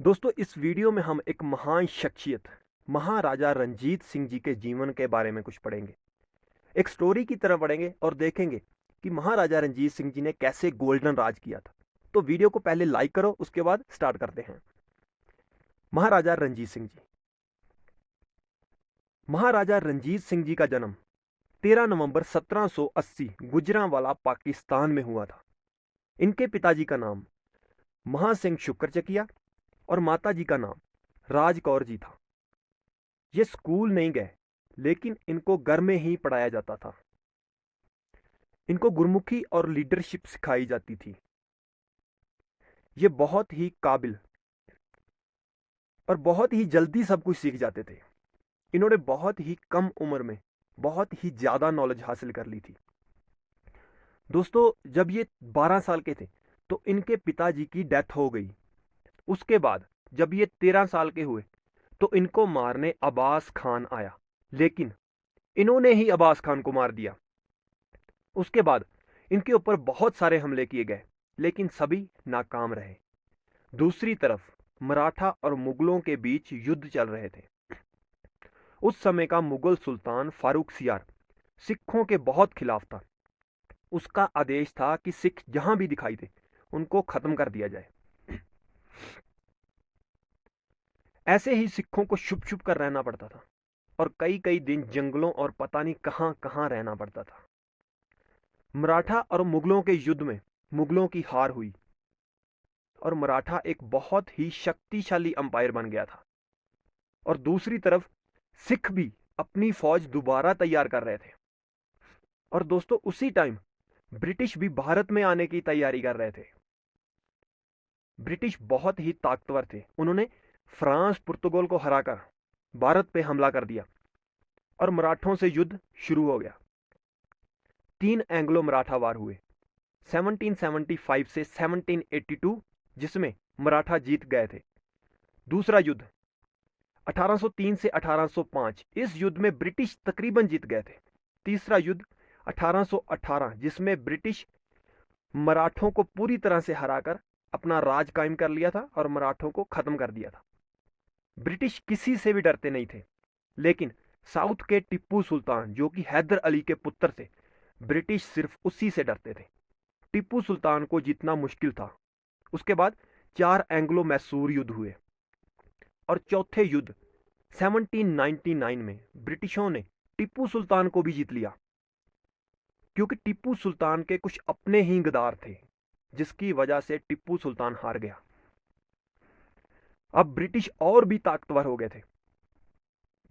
दोस्तों, इस वीडियो में हम एक महान शख्सियत महाराजा रंजीत सिंह जी के जीवन के बारे में कुछ पढ़ेंगे। एक स्टोरी की तरह पढ़ेंगे और देखेंगे कि महाराजा रंजीत सिंह जी ने कैसे गोल्डन राज किया था। तो वीडियो को पहले लाइक करो, उसके बाद स्टार्ट करते हैं। महाराजा रंजीत सिंह जी। महाराजा रंजीत सिंह जी का जन्म 13 नवंबर 1780 गुजरांवाला पाकिस्तान में हुआ था। इनके पिताजी का नाम महासिंह शुक्रचकिया और माताजी का नाम राज कौर जी था। ये स्कूल नहीं गए, लेकिन इनको घर में ही पढ़ाया जाता था। इनको गुरमुखी और लीडरशिप सिखाई जाती थी। ये बहुत ही काबिल और बहुत ही जल्दी सब कुछ सीख जाते थे। इन्होंने बहुत ही कम उम्र में बहुत ही ज्यादा नॉलेज हासिल कर ली थी। दोस्तों, जब ये 12 साल के थे तो इनके पिताजी की डेथ हो गई। उसके बाद जब ये 13 साल के हुए तो इनको मारने अब्बास खान आया, लेकिन इन्होंने ही अब्बास खान को मार दिया। उसके बाद इनके ऊपर बहुत सारे हमले किए गए, लेकिन सभी नाकाम रहे। दूसरी तरफ मराठा और मुगलों के बीच युद्ध चल रहे थे। उस समय का मुगल सुल्तान फारूक सियार सिखों के बहुत खिलाफ था। उसका आदेश था कि सिख जहां भी दिखाई दे उनको खत्म कर दिया जाए। ऐसे ही सिखों को छुप छुप कर रहना पड़ता था और कई कई दिन जंगलों और पता नहीं कहां कहां रहना पड़ता था। मराठा और मुगलों के युद्ध में मुगलों की हार हुई और मराठा एक बहुत ही शक्तिशाली अंपायर बन गया था। और दूसरी तरफ सिख भी अपनी फौज दोबारा तैयार कर रहे थे। और दोस्तों, उसी टाइम ब्रिटिश भी भारत में आने की तैयारी कर रहे थे। ब्रिटिश बहुत ही ताकतवर थे। उन्होंने फ्रांस पुर्तगाल को हराकर भारत पे हमला कर दिया और मराठों से युद्ध शुरू हो गया। 3 एंग्लो मराठा वार हुए 1775 से 1782, जिसमें मराठा जीत गए थे। दूसरा युद्ध 1803 से 1805, इस युद्ध में ब्रिटिश तकरीबन जीत गए थे। तीसरा युद्ध 1818, जिसमें ब्रिटिश मराठों को पूरी तरह से हराकर अपना राज कायम कर लिया था और मराठों को खत्म कर दिया था। ब्रिटिश किसी से भी डरते नहीं थे, लेकिन साउथ के टिप्पू सुल्तान, जो कि हैदर अली के पुत्र थे, ब्रिटिश सिर्फ उसी से डरते थे। टिप्पू सुल्तान को जीतना मुश्किल था। उसके बाद 4 एंग्लो मैसूर युद्ध हुए और चौथे युद्ध 1799 में ब्रिटिशों ने टिप्पू सुल्तान को भी जीत लिया, क्योंकि टिप्पू सुल्तान के कुछ अपने ही गद्दार थे, जिसकी वजह से टिप्पू सुल्तान हार गया। अब ब्रिटिश और भी ताकतवर हो गए थे।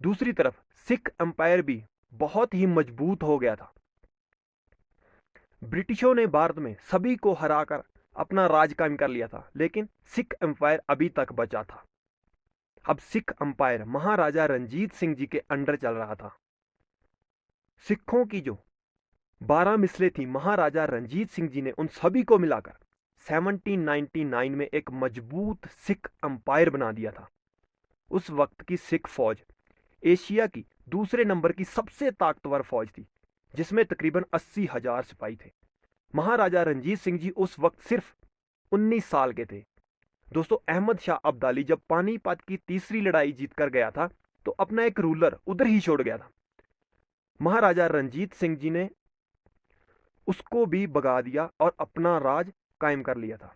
दूसरी तरफ सिख एम्पायर भी बहुत ही मजबूत हो गया था। ब्रिटिशों ने भारत में सभी को हराकर अपना राज कायम कर लिया था, लेकिन सिख एम्पायर अभी तक बचा था। अब सिख एम्पायर महाराजा रंजीत सिंह जी के अंडर चल रहा था। सिखों की जो 12 मिसलें थी, महाराजा रंजीत सिंह जी ने उन सभी को मिलाकर 1799 में एक मजबूत सिख एम्पायर बना दिया था। उस वक्त की सिख फौज एशिया की दूसरे नंबर की सबसे ताकतवर फौज थी, जिसमें तकरीबन 80,000 सिपाही थे। महाराजा रंजीत सिंह जी उस वक्त सिर्फ 19 साल के थे। दोस्तों, अहमद शाह अब्दाली जब पानीपत की तीसरी लड़ाई जीतकर गया था तो अपना एक रूलर उधर ही छोड़ गया था। महाराजा रंजीत सिंह जी ने उसको भी भगा दिया और अपना राज कायम कर लिया था।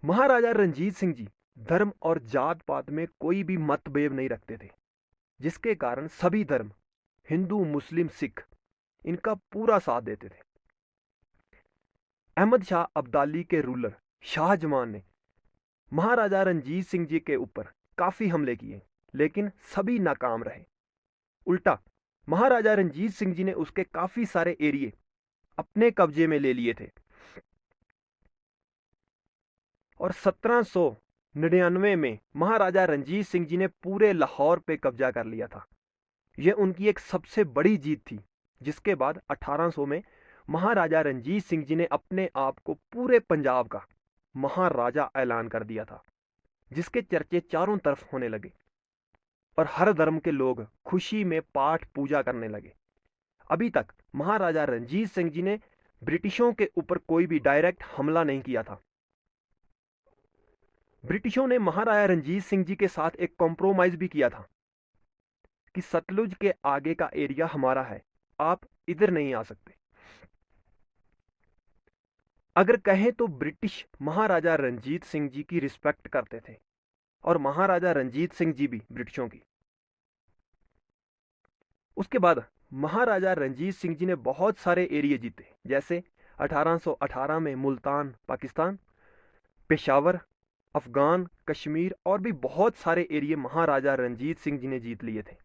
महाराजा रंजीत सिंह जी धर्म और जात पात में कोई भी मतभेद नहीं रखते थे, जिसके कारण सभी धर्म, हिंदू मुस्लिम सिख, इनका पूरा साथ देते थे। अहमद शाह अब्दाली के रूलर शाहजमान ने महाराजा रंजीत सिंह जी के ऊपर काफी हमले किए, लेकिन सभी नाकाम रहे। उल्टा महाराजा रंजीत सिंह जी ने उसके काफी सारे एरिए अपने कब्जे में ले लिए थे और 1799 में महाराजा रंजीत सिंह जी ने पूरे लाहौर पे कब्जा कर लिया था। यह उनकी एक सबसे बड़ी जीत थी, जिसके बाद 1800 में महाराजा रंजीत सिंह जी ने अपने आप को पूरे पंजाब का महाराजा ऐलान कर दिया था, जिसके चर्चे चारों तरफ होने लगे और हर धर्म के लोग खुशी में पाठ पूजा करने लगे। अभी तक महाराजा रंजीत सिंह जी ने ब्रिटिशों के ऊपर कोई भी डायरेक्ट हमला नहीं किया था, ब्रिटिशों ने महाराजा रणजीत सिंह जी के साथ एक कॉम्प्रोमाइज भी किया था कि सतलुज के आगे का एरिया हमारा है, आप इधर नहीं आ सकते। अगर कहें तो ब्रिटिश महाराजा रणजीत सिंह जी की रिस्पेक्ट करते थे और महाराजा रणजीत सिंह जी भी ब्रिटिशों की। उसके बाद महाराजा रणजीत सिंह जी ने बहुत सारे एरिया जीते, जैसे 1818 में मुल्तान पाकिस्तान, पेशावर, अफगान, कश्मीर और भी बहुत सारे एरिया महाराजा रणजीत सिंह जी ने जीत लिए थे।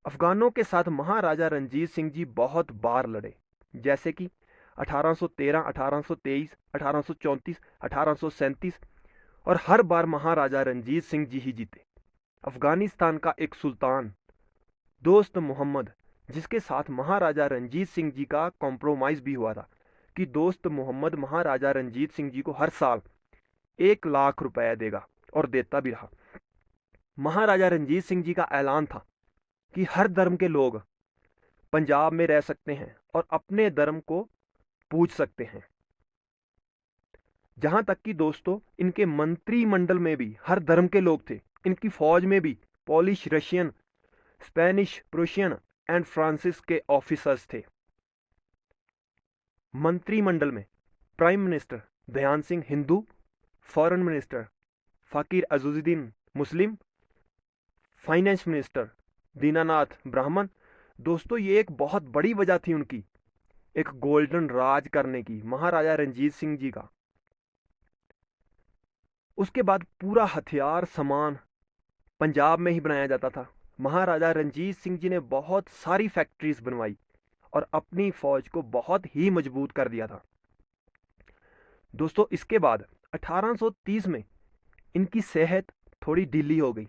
अफगानों के साथ महाराजा रणजीत सिंह जी बहुत बार लड़े, जैसे कि 1813, 1823, 1834, 1837 और हर बार महाराजा रणजीत सिंह जी ही जीते। अफगानिस्तान का एक सुल्तान दोस्त मोहम्मद, जिसके साथ महाराजा रणजीत सिंह जी का कॉम्प्रोमाइज भी हुआ था कि दोस्त मोहम्मद महाराजा रणजीत सिंह जी को हर साल 1 लाख रुपया देगा, और देता भी रहा। महाराजा रणजीत सिंह जी का ऐलान था कि हर धर्म के लोग पंजाब में रह सकते हैं और अपने धर्म को पूज सकते हैं। जहां तक कि दोस्तों इनके मंत्रिमंडल में भी हर धर्म के लोग थे। इनकी फौज में भी Polish, Russian, Spanish, Prussian and Francis के ऑफिसर्स थे। मंत्रिमंडल में प्राइम मिनिस्टर ध्यान सिंह हिंदू, फॉरेन मिनिस्टर फकीर अजूजुद्दीन मुस्लिम, फाइनेंस मिनिस्टर दीनानाथ ब्राह्मण। दोस्तों ये एक बहुत बड़ी वजह थी उनकी एक गोल्डन राज करने की, महाराजा रणजीत सिंह जी का। उसके बाद पूरा हथियार सामान पंजाब में ही बनाया जाता था। महाराजा रणजीत सिंह जी ने बहुत सारी फैक्ट्रीज बनवाई और अपनी फौज को बहुत ही मजबूत कर दिया था। दोस्तों इसके बाद 1830 में इनकी सेहत थोड़ी ढीली हो गई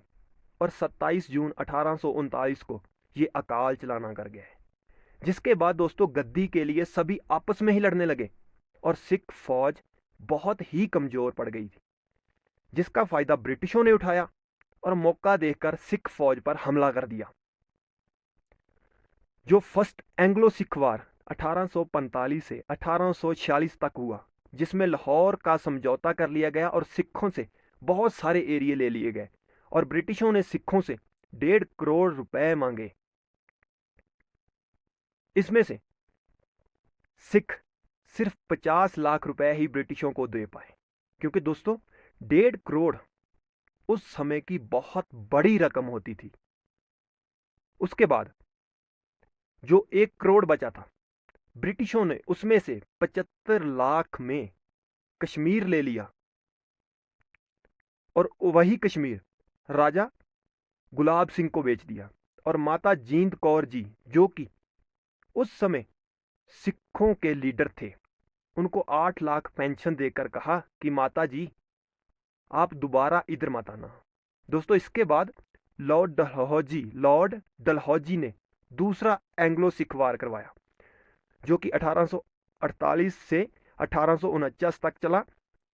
और 27 जून 1839 को ये अकाल चलाना कर गए, जिसके बाद दोस्तों गद्दी के लिए सभी आपस में ही लड़ने लगे और सिख फौज बहुत ही कमजोर पड़ गई थी, जिसका फायदा ब्रिटिशों ने उठाया और मौका देखकर सिख फौज पर हमला कर दिया। जो फर्स्ट एंग्लो सिख वार 1845 से 1846 तक हुआ, जिसमें लाहौर का समझौता कर लिया गया और सिखों से बहुत सारे एरिया ले लिए गए और ब्रिटिशों ने सिखों से 1.5 करोड़ रुपए मांगे। इसमें से सिख सिर्फ 50 लाख रुपए ही ब्रिटिशों को दे पाए, क्योंकि दोस्तों 1.5 करोड़ उस समय की बहुत बड़ी रकम होती थी। उसके बाद जो 1 करोड़ बचा था, ब्रिटिशों ने उसमें से 75 लाख में कश्मीर ले लिया और वही कश्मीर राजा गुलाब सिंह को बेच दिया। और माता जींद कौर जी, जो कि उस समय सिखों के लीडर थे, उनको 8 लाख पेंशन देकर कहा कि माता जी आप दोबारा इधर मत आना। दोस्तों इसके बाद लॉर्ड डलहौजी ने दूसरा एंग्लो सिख वार करवाया, जो कि 1848 से 1849 तक चला,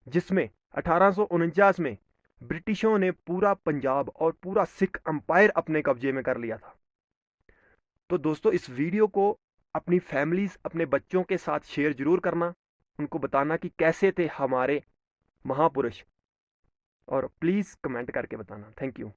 जिसमें 1849 में ब्रिटिशों ने पूरा पंजाब और पूरा सिख अंपायर अपने कब्जे में कर लिया था। तो दोस्तों इस वीडियो को अपनी फैमिलीज, अपने बच्चों के साथ शेयर जरूर करना, उनको बताना कि कैसे थे हमारे महापुरुष, और प्लीज कमेंट करके बताना। Thank you.